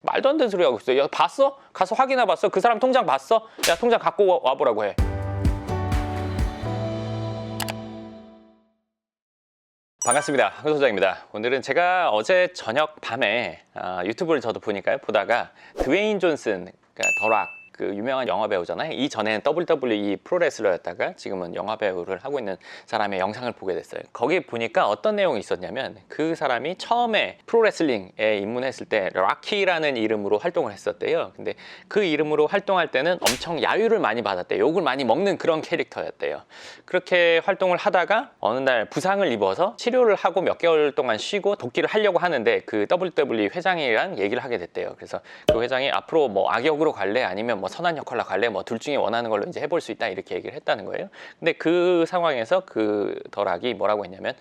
말도 안 되는 소리 하고 있어. 야, 봤어? 가서 확인해 봤어? 그 사람 통장 봤어? 야, 통장 갖고 와보라고 해. 반갑습니다. 황 소장입니다. 오늘은 제가 어제 저녁 밤에 유튜브를 저도 보다가 드웨인 존슨, 그러니까 더락, 그 유명한 영화 배우잖아요. 이전에는 WWE 프로레슬러였다가 지금은 영화 배우를 하고 있는 사람의 영상을 보게 됐어요. 거기 보니까 어떤 내용이 있었냐면 그 사람이 처음에 프로레슬링에 입문했을 때 락키라는 이름으로 활동을 했었대요. 근데 그 이름으로 활동할 때는 엄청 야유를 많이 받았대요. 욕을 많이 먹는 그런 캐릭터였대요. 그렇게 활동을 하다가 어느 날 부상을 입어서 치료를 하고 몇 개월 동안 쉬고 복귀를 하려고 하는데 그 WWE 회장이랑 얘기를 하게 됐대요. 그래서 그 회장이 앞으로 뭐 악역으로 갈래? 아니면 뭐 선한 역할로 갈래? 뭐 둘 중에 원하는 걸로 이제 해볼 수 있다 이렇게 얘기를 했다는 거예요. 근데 그 상황에서 그 더락이 뭐라고 했냐면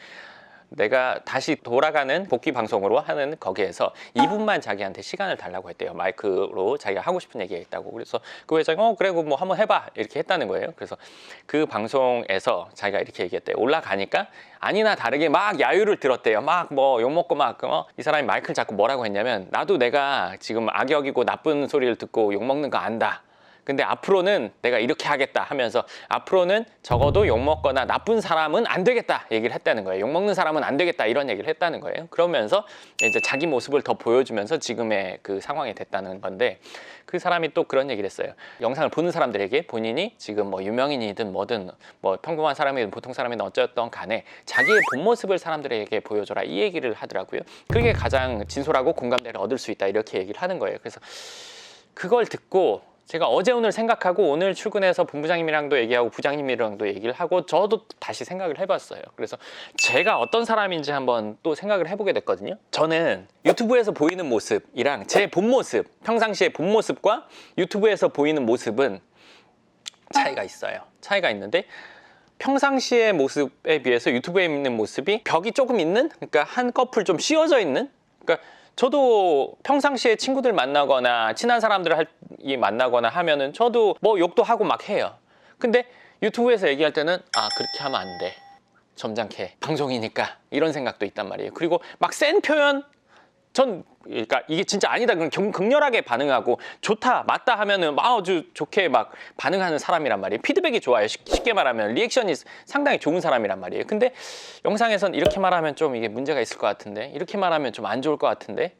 내가 다시 돌아가는 복귀 방송으로 하는 거기에서 2분만 자기한테 시간을 달라고 했대요. 마이크로 자기가 하고 싶은 얘기가 있다고. 그래서 그 회장이 그래 뭐 한번 해봐 이렇게 했다는 거예요. 그래서 그 방송에서 자기가 이렇게 얘기했대요. 올라가니까 아니나 다르게 막 야유를 들었대요. 막 뭐 욕먹고 막 이 사람이 마이크를 잡고 뭐라고 했냐면 나도 내가 지금 악역이고 나쁜 소리를 듣고 욕먹는 거 안다. 근데 앞으로는 내가 이렇게 하겠다 하면서 앞으로는 적어도 욕먹거나 나쁜 사람은 안 되겠다 얘기를 했다는 거예요. 욕먹는 사람은 안 되겠다 이런 얘기를 했다는 거예요. 그러면서 이제 자기 모습을 더 보여주면서 지금의 그 상황이 됐다는 건데 그 사람이 또 그런 얘기를 했어요. 영상을 보는 사람들에게 본인이 지금 뭐 유명인이든 뭐든 뭐 평범한 사람이든 보통 사람이든 어쨌든 간에 자기의 본 모습을 사람들에게 보여줘라 이 얘기를 하더라고요. 그게 가장 진솔하고 공감대를 얻을 수 있다 이렇게 얘기를 하는 거예요. 그래서 그걸 듣고 제가 어제 오늘 생각하고 오늘 출근해서 본부장님이랑도 얘기하고 부장님이랑도 얘기를 하고 저도 다시 생각을 해봤어요. 그래서 제가 어떤 사람인지 한번 또 생각을 해보게 됐거든요. 저는 유튜브에서 보이는 모습이랑 제 본 모습, 평상시의 본 모습과 유튜브에서 보이는 모습은 차이가 있어요. 차이가 있는데 평상시의 모습에 비해서 유튜브에 있는 모습이 벽이 조금 있는, 그러니까 한꺼풀 좀 씌워져 있는, 그러니까 저도 평상시에 친구들 만나거나 친한 사람들을 만나거나 하면은 저도 뭐 욕도 하고 막 해요. 근데 유튜브에서 얘기할 때는 그렇게 하면 안 돼. 점잖게 방송이니까 이런 생각도 있단 말이에요. 그리고 막 센 표현 그러니까 이게 진짜 아니다 그럼 극렬하게 반응하고 좋다 맞다 하면은 아주 좋게 막 반응하는 사람이란 말이에요. 피드백이 좋아요. 쉽게 말하면 리액션이 상당히 좋은 사람이란 말이에요. 근데 영상에선 이렇게 말하면 좀 이게 문제가 있을 것 같은데 이렇게 말하면 좀 안 좋을 것 같은데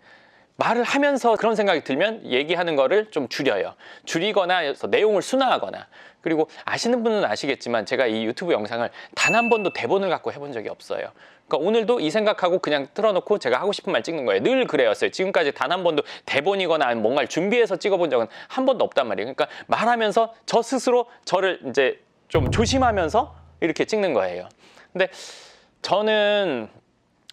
말을 하면서 그런 생각이 들면 얘기하는 거를 좀 줄이거나 내용을 순화하거나. 그리고 아시는 분은 아시겠지만 제가 이 유튜브 영상을 단 한 번도 대본을 갖고 해본 적이 없어요. 그러니까 오늘도 이 생각하고 그냥 틀어놓고 제가 하고 싶은 말 찍는 거예요. 늘 그래였어요. 지금까지 단 한 번도 대본이거나 아니면 뭔가를 준비해서 찍어본 적은 한 번도 없단 말이에요. 그러니까 말하면서 저 스스로 저를 이제 좀 조심하면서 이렇게 찍는 거예요. 근데 저는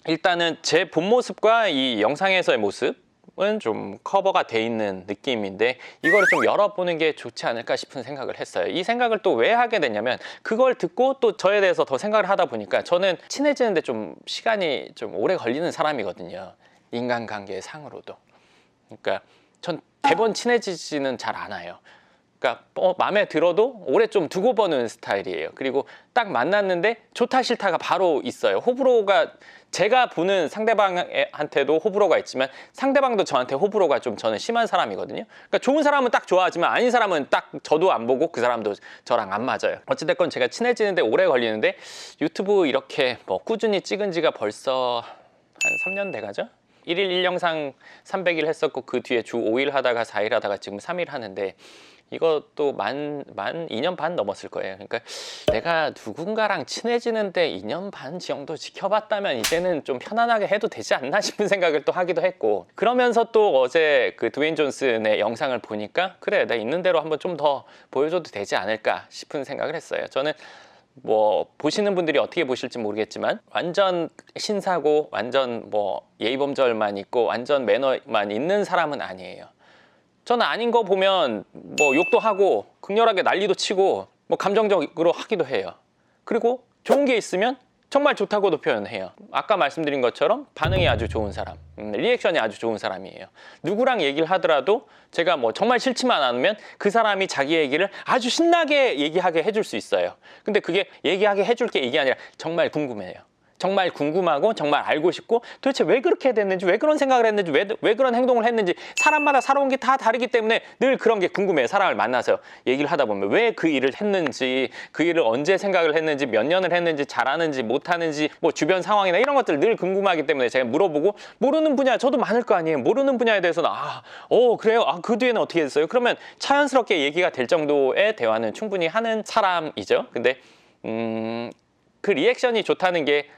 일단은 제 본 모습과 이 영상에서의 모습 은 좀 커버가 돼 있는 느낌인데 이거를 좀 열어보는 게 좋지 않을까 싶은 생각을 했어요. 이 생각을 또 왜 하게 됐냐면 그걸 듣고 또 저에 대해서 더 생각을 하다 보니까 저는 친해지는데 좀 시간이 좀 오래 걸리는 사람이거든요. 인간관계 상으로도. 그러니까 전 대번 친해지지는 잘 않아요. 그러니까 마음에 들어도 오래 좀 두고 보는 스타일이에요. 그리고 딱 만났는데 좋다 싫다가 바로 있어요. 호불호가 제가 보는 상대방한테도 호불호가 있지만 상대방도 저한테 호불호가 좀 저는 심한 사람이거든요. 그러니까 좋은 사람은 딱 좋아하지만 아닌 사람은 딱 저도 안 보고 그 사람도 저랑 안 맞아요. 어찌됐건 제가 친해지는데 오래 걸리는데 유튜브 이렇게 뭐 꾸준히 찍은 지가 벌써 한 3년 돼가죠? 1일 1영상 300일 했었고 그 뒤에 주 5일 하다가 4일 하다가 지금 3일 하는데 이것도 만 2년 반 넘었을 거예요. 그러니까 내가 누군가랑 친해지는데 2년 반 정도 지켜봤다면 이제는 좀 편안하게 해도 되지 않나 싶은 생각을 또 하기도 했고 그러면서 또 어제 그 드웨인 존슨의 영상을 보니까 그래 내가 있는 대로 한번 좀 더 보여줘도 되지 않을까 싶은 생각을 했어요. 저는 뭐 보시는 분들이 어떻게 보실지 모르겠지만 완전 신사고 완전 뭐 예의범절만 있고 완전 매너만 있는 사람은 아니에요. 저는 아닌 거 보면 뭐 욕도 하고 극렬하게 난리도 치고 뭐 감정적으로 하기도 해요. 그리고 좋은 게 있으면 정말 좋다고도 표현해요. 아까 말씀드린 것처럼 반응이 아주 좋은 사람, 리액션이 아주 좋은 사람이에요. 누구랑 얘기를 하더라도 제가 뭐 정말 싫지만 않으면 그 사람이 자기 얘기를 아주 신나게 얘기하게 해줄 수 있어요. 근데 그게 얘기하게 해줄 게 이게 아니라 정말 궁금해요. 정말 궁금하고 정말 알고 싶고 도대체 왜 그렇게 됐는지, 왜 그런 생각을 했는지, 왜 그런 행동을 했는지, 사람마다 살아온 게 다 다르기 때문에 늘 그런 게 궁금해요. 사람을 만나서 얘기를 하다 보면 왜 그 일을 했는지, 그 일을 언제 생각을 했는지, 몇 년을 했는지, 잘하는지 못하는지, 뭐 주변 상황이나 이런 것들 늘 궁금하기 때문에 제가 물어보고, 모르는 분야 저도 많을 거 아니에요. 모르는 분야에 대해서는 그래요? 그 뒤에는 어떻게 됐어요? 그러면 자연스럽게 얘기가 될 정도의 대화는 충분히 하는 사람이죠. 근데 그 리액션이 좋다는 게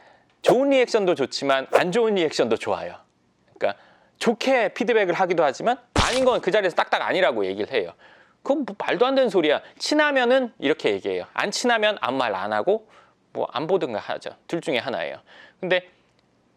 좋은 리액션도 좋지만 안 좋은 리액션도 좋아요. 그러니까 좋게 피드백을 하기도 하지만 아닌 건 그 자리에서 딱딱 아니라고 얘기를 해요. 그건 뭐 말도 안 되는 소리야. 친하면은 이렇게 얘기해요. 안 친하면 아무 말 안 하고 뭐 안 보든가 하죠. 둘 중에 하나예요. 근데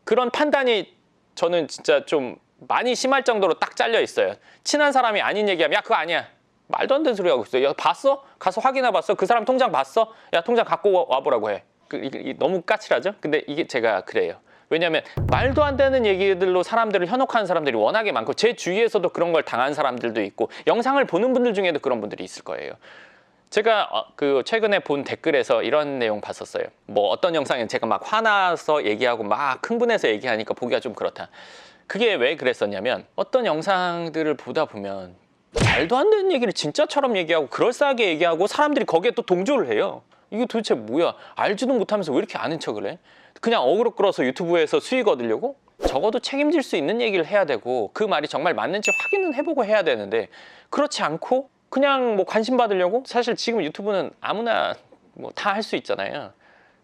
그런 판단이 저는 진짜 좀 많이 심할 정도로 딱 잘려 있어요. 친한 사람이 아닌 얘기하면 야 그거 아니야. 말도 안 되는 소리 하고 있어. 야 봤어? 가서 확인해 봤어? 그 사람 통장 봤어? 야 통장 갖고 와보라고 해. 이게 너무 까칠하죠? 근데 이게 제가 그래요. 왜냐하면 말도 안 되는 얘기들로 사람들을 현혹하는 사람들이 워낙에 많고 제 주위에서도 그런 걸 당한 사람들도 있고 영상을 보는 분들 중에도 그런 분들이 있을 거예요. 제가 그 최근에 본 댓글에서 이런 내용 봤었어요. 뭐 어떤 영상에 제가 막 화나서 얘기하고 막 흥분해서 얘기하니까 보기가 좀 그렇다. 그게 왜 그랬었냐면 어떤 영상들을 보다 보면 말도 안 되는 얘기를 진짜처럼 얘기하고 그럴싸하게 얘기하고 사람들이 거기에 또 동조를 해요. 이게 도대체 뭐야? 알지도 못하면서 왜 이렇게 아는 척을 해? 그냥 어그로 끌어서 유튜브에서 수익 얻으려고? 적어도 책임질 수 있는 얘기를 해야 되고 그 말이 정말 맞는지 확인은 해보고 해야 되는데 그렇지 않고 그냥 뭐 관심 받으려고? 사실 지금 유튜브는 아무나 뭐 다 할 수 있잖아요.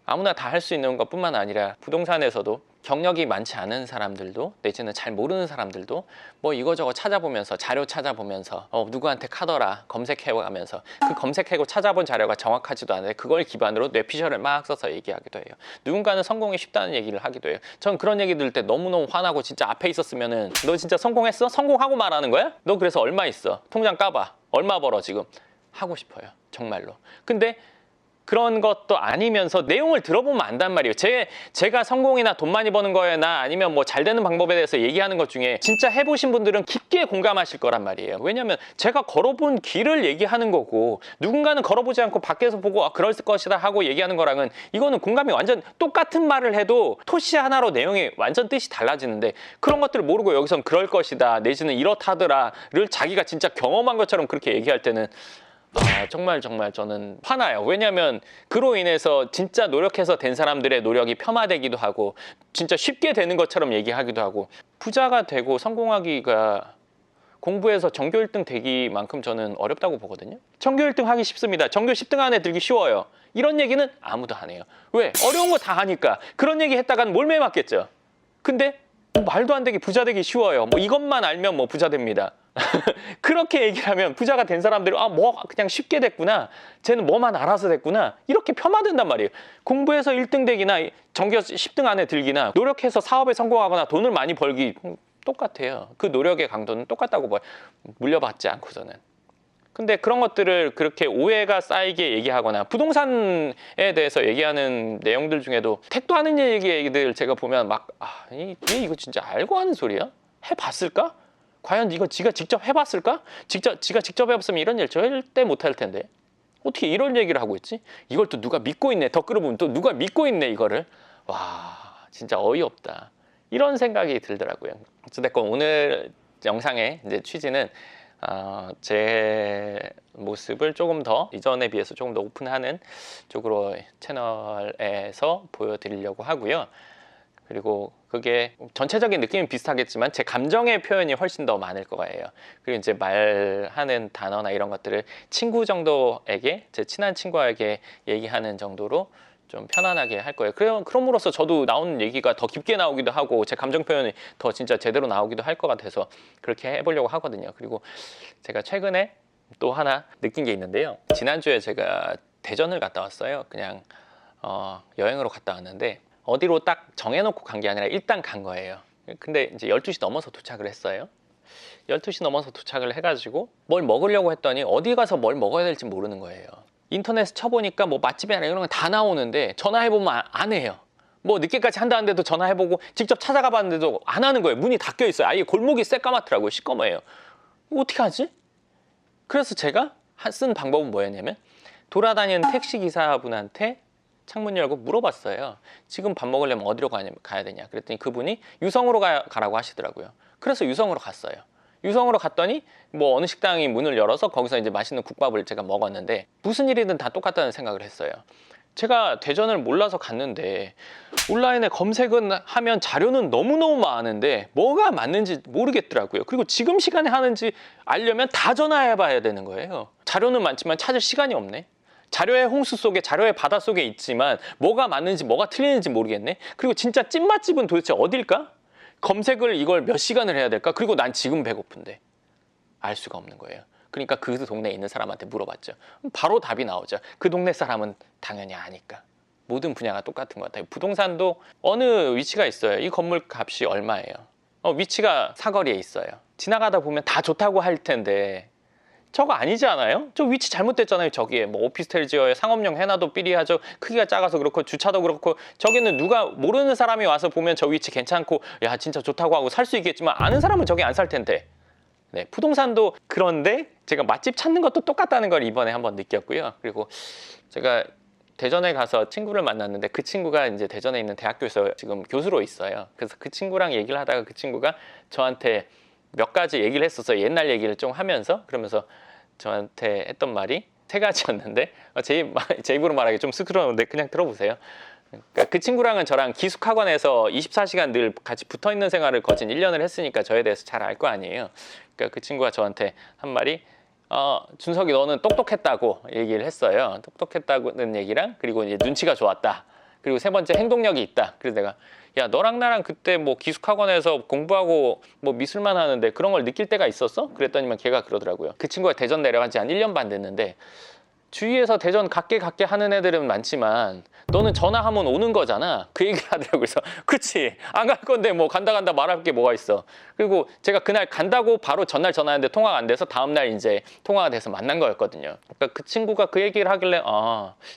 아무나 다 할 수 있는 것뿐만 아니라 부동산에서도 경력이 많지 않은 사람들도 내지는 잘 모르는 사람들도 뭐 이거저거 찾아보면서 자료 찾아보면서 누구한테 카더라 검색해가면서 그 검색하고 찾아본 자료가 정확하지도 않은데 그걸 기반으로 뇌피셜을 막 써서 얘기하기도 해요. 누군가는 성공이 쉽다는 얘기를 하기도 해요. 전 그런 얘기 들을 때 너무너무 화나고 진짜 앞에 있었으면은 너 진짜 성공했어? 성공하고 말하는 거야? 너 그래서 얼마 있어? 통장 까봐. 얼마 벌어 지금? 하고 싶어요. 정말로. 근데 그런 것도 아니면서 내용을 들어보면 안단 말이에요. 제가 성공이나 돈 많이 버는 거나 아니면 뭐 잘 되는 방법에 대해서 얘기하는 것 중에 진짜 해보신 분들은 깊게 공감하실 거란 말이에요. 왜냐면 제가 걸어본 길을 얘기하는 거고 누군가는 걸어보지 않고 밖에서 보고 그럴 것이다 하고 얘기하는 거랑은 이거는 공감이 완전 똑같은 말을 해도 토시 하나로 내용이 완전 뜻이 달라지는데 그런 것들을 모르고 여기선 그럴 것이다 내지는 이렇다더라를 자기가 진짜 경험한 것처럼 그렇게 얘기할 때는 정말 저는 화나요. 왜냐하면 그로 인해서 진짜 노력해서 된 사람들의 노력이 폄하되기도 하고 진짜 쉽게 되는 것처럼 얘기하기도 하고 부자가 되고 성공하기가 공부해서 전교 1등 되기만큼 저는 어렵다고 보거든요. 전교 1등 하기 쉽습니다. 전교 10등 안에 들기 쉬워요. 이런 얘기는 아무도 안 해요. 왜? 어려운 거 다 하니까. 그런 얘기 했다간 몰매 맞겠죠. 근데 말도 안 되게 부자 되기 쉬워요. 뭐 이것만 알면 뭐 부자 됩니다. 그렇게 얘기를 하면 부자가 된 사람들은 뭐 그냥 쉽게 됐구나. 쟤는 뭐만 알아서 됐구나. 이렇게 폄하된단 말이에요. 공부해서 1등 되기나 전교 10등 안에 들기나 노력해서 사업에 성공하거나 돈을 많이 벌기 똑같아요. 그 노력의 강도는 똑같다고 봐요. 물려받지 않고서는. 근데 그런 것들을 그렇게 오해가 쌓이게 얘기하거나 부동산에 대해서 얘기하는 내용들 중에도 택도 하는 얘기들 제가 보면 막 얘 이거 진짜 알고 하는 소리야? 해봤을까? 과연 이거 지가 직접 해봤을까? 지가 직접 해봤으면 이런 일 절대 못할 텐데 어떻게 이런 얘기를 하고 있지? 이걸 또 누가 믿고 있네. 댓글을 보면 또 누가 믿고 있네 이거를. 와 진짜 어이없다. 이런 생각이 들더라고요. 어쨌든 오늘 영상의 이제 취지는 제 모습을 조금 더 이전에 비해서 조금 더 오픈하는 쪽으로 채널에서 보여드리려고 하고요. 그리고 그게 전체적인 느낌은 비슷하겠지만 제 감정의 표현이 훨씬 더 많을 거예요. 그리고 이제 말하는 단어나 이런 것들을 친구 정도에게 제 친한 친구에게 얘기하는 정도로 좀 편안하게 할 거예요. 그럼으로써 저도 나오는 얘기가 더 깊게 나오기도 하고 제 감정 표현이 더 진짜 제대로 나오기도 할 것 같아서 그렇게 해보려고 하거든요. 그리고 제가 최근에 또 하나 느낀 게 있는데요. 지난주에 제가 대전을 갔다 왔어요. 그냥 여행으로 갔다 왔는데 어디로 딱 정해놓고 간 게 아니라 일단 간 거예요. 근데 이제 12시 넘어서 도착을 했어요. 12시 넘어서 도착을 해가지고 뭘 먹으려고 했더니 어디 가서 뭘 먹어야 될지 모르는 거예요. 인터넷 쳐보니까 뭐 맛집이나 이런 거 다 나오는데 전화해보면 안 해요. 뭐 늦게까지 한다는데도 전화해보고 직접 찾아가 봤는데도 안 하는 거예요. 문이 닫혀 있어요. 아예 골목이 새까맣더라고요. 시꺼매요. 이거 어떻게 하지? 그래서 제가 쓴 방법은 뭐였냐면 돌아다니는 택시기사분한테 창문 열고 물어봤어요. 지금 밥 먹으려면 어디로 가야 되냐. 그랬더니 그분이 유성으로 가라고 하시더라고요. 그래서 유성으로 갔어요. 유성으로 갔더니 뭐 어느 식당이 문을 열어서 거기서 이제 맛있는 국밥을 제가 먹었는데 무슨 일이든 다 똑같다는 생각을 했어요. 제가 대전을 몰라서 갔는데 온라인에 검색은 하면 자료는 너무너무 많은데 뭐가 맞는지 모르겠더라고요. 그리고 지금 시간에 하는지 알려면 다 전화해 봐야 되는 거예요. 자료는 많지만 찾을 시간이 없네. 자료의 홍수 속에, 자료의 바다 속에 있지만 뭐가 맞는지 뭐가 틀리는지 모르겠네. 그리고 진짜 찐맛집은 도대체 어딜까? 검색을 이걸 몇 시간을 해야 될까? 그리고 난 지금 배고픈데 알 수가 없는 거예요. 그러니까 그 동네에 있는 사람한테 물어봤죠. 바로 답이 나오죠. 그 동네 사람은 당연히 아니까. 모든 분야가 똑같은 것 같아요. 부동산도 어느 위치가 있어요. 이 건물 값이 얼마예요? 위치가 사거리에 있어요. 지나가다 보면 다 좋다고 할 텐데 저거 아니지 않아요? 저 위치 잘못됐잖아요. 저기에 뭐 오피스텔 지어야 상업용 해놔도 삐리하죠. 크기가 작아서 그렇고 주차도 그렇고 저기는 누가 모르는 사람이 와서 보면 저 위치 괜찮고 야 진짜 좋다고 하고 살 수 있겠지만 아는 사람은 저기 안 살 텐데. 네, 부동산도 그런데 제가 맛집 찾는 것도 똑같다는 걸 이번에 한번 느꼈고요. 그리고 제가 대전에 가서 친구를 만났는데 그 친구가 이제 대전에 있는 대학교에서 지금 교수로 있어요. 그래서 그 친구랑 얘기를 하다가 그 친구가 저한테 몇 가지 얘기를 했었어요. 옛날 얘기를 좀 하면서 그러면서 저한테 했던 말이 세 가지였는데 제 입으로 말하기 좀 쑥스러운데 그냥 들어보세요. 그러니까 그 친구랑은 저랑 기숙학원에서 24시간 늘 같이 붙어있는 생활을 거진 1년을 했으니까 저에 대해서 잘 알 거 아니에요. 그러니까 그 친구가 저한테 한 말이 준석이 너는 똑똑했다고 얘기를 했어요. 똑똑했다는 얘기랑 그리고 이제 눈치가 좋았다. 그리고 세 번째 행동력이 있다. 그래서 내가 야 너랑 나랑 그때 뭐 기숙학원에서 공부하고 뭐 미술만 하는데 그런 걸 느낄 때가 있었어? 그랬더니만 걔가 그러더라고요. 그 친구가 대전 내려간 지 한 1년 반 됐는데 주위에서 대전 갈게 하는 애들은 많지만 너는 전화하면 오는 거잖아. 그 얘기를 하더라고요. 그래서 그치 안 갈 건데 뭐 간다 말할 게 뭐가 있어. 그리고 제가 그날 간다고 바로 전날 전화했는데 통화가 안 돼서 다음날 이제 통화가 돼서 만난 거였거든요. 그러니까 그 친구가 그 얘기를 하길래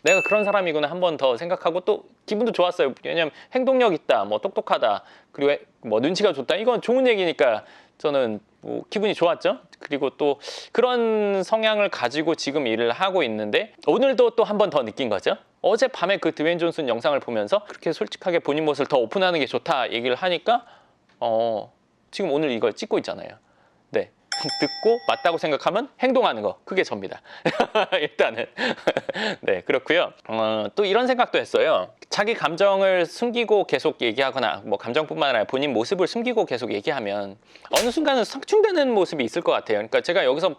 내가 그런 사람이구나 한 번 더 생각하고 또 기분도 좋았어요. 왜냐면 행동력 있다, 뭐 똑똑하다, 그리고 뭐 눈치가 좋다. 이건 좋은 얘기니까 저는 뭐 기분이 좋았죠. 그리고 또 그런 성향을 가지고 지금 일을 하고 있는데 오늘도 또 한 번 더 느낀 거죠. 어젯밤에 그 드웨인 존슨 영상을 보면서 그렇게 솔직하게 본인 모습을 더 오픈하는 게 좋다 얘기를 하니까 지금 오늘 이걸 찍고 있잖아요. 네. 듣고 맞다고 생각하면 행동하는 거 그게 접니다. 일단은 네 그렇고요. 또 이런 생각도 했어요. 자기 감정을 숨기고 계속 얘기하거나 뭐 감정뿐만 아니라 본인 모습을 숨기고 계속 얘기하면 어느 순간은 상충되는 모습이 있을 것 같아요. 그러니까 제가 여기서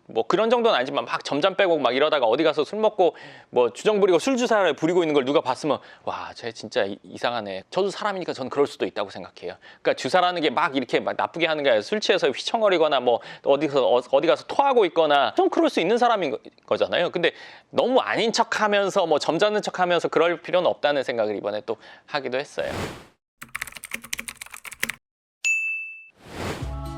뭐 그런 정도는 아니지만 막 점잠 빼고 막 이러다가 어디 가서 술 먹고 뭐 주정 부리고 술 주사를 부리고 있는 걸 누가 봤으면 와, 쟤 진짜 이상하네. 저도 사람이니까 저는 그럴 수도 있다고 생각해요. 그러니까 주사라는 게 막 이렇게 막 나쁘게 하는 게 아니라 술 취해서 휘청거리거나 뭐 어디 가서 토하고 있거나 좀 그럴 수 있는 사람인 거잖아요. 근데 너무 아닌 척하면서 뭐 점잖은 척하면서 그럴 필요는 없다는 생각을 이번에 또 하기도 했어요.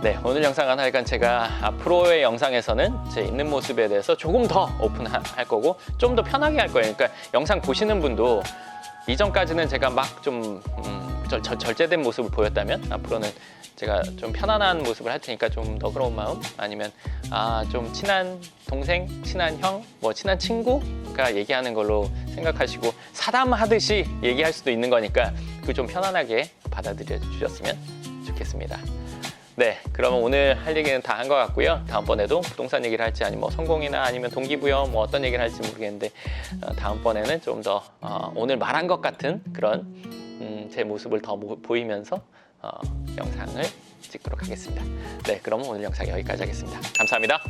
네, 오늘 영상 하나니까 제가 앞으로의 영상에서는 제 있는 모습에 대해서 조금 더 오픈할 거고 좀 더 편하게 할 거예요. 그러니까 영상 보시는 분도 이전까지는 제가 막 좀 절제된 모습을 보였다면 앞으로는 제가 좀 편안한 모습을 할 테니까 좀 너그러운 마음 아니면 좀 친한 동생, 친한 형, 뭐 친한 친구가 얘기하는 걸로 생각하시고 사담하듯이 얘기할 수도 있는 거니까 그 좀 편안하게 받아들여 주셨으면 좋겠습니다. 네, 그러면 오늘 할 얘기는 다 한 것 같고요. 다음번에도 부동산 얘기를 할지 아니면 뭐 성공이나 아니면 동기부여 뭐 어떤 얘기를 할지 모르겠는데 다음번에는 좀 더 오늘 말한 것 같은 그런 제 모습을 더 보이면서 영상을 찍도록 하겠습니다. 네, 그럼 오늘 영상 여기까지 하겠습니다. 감사합니다.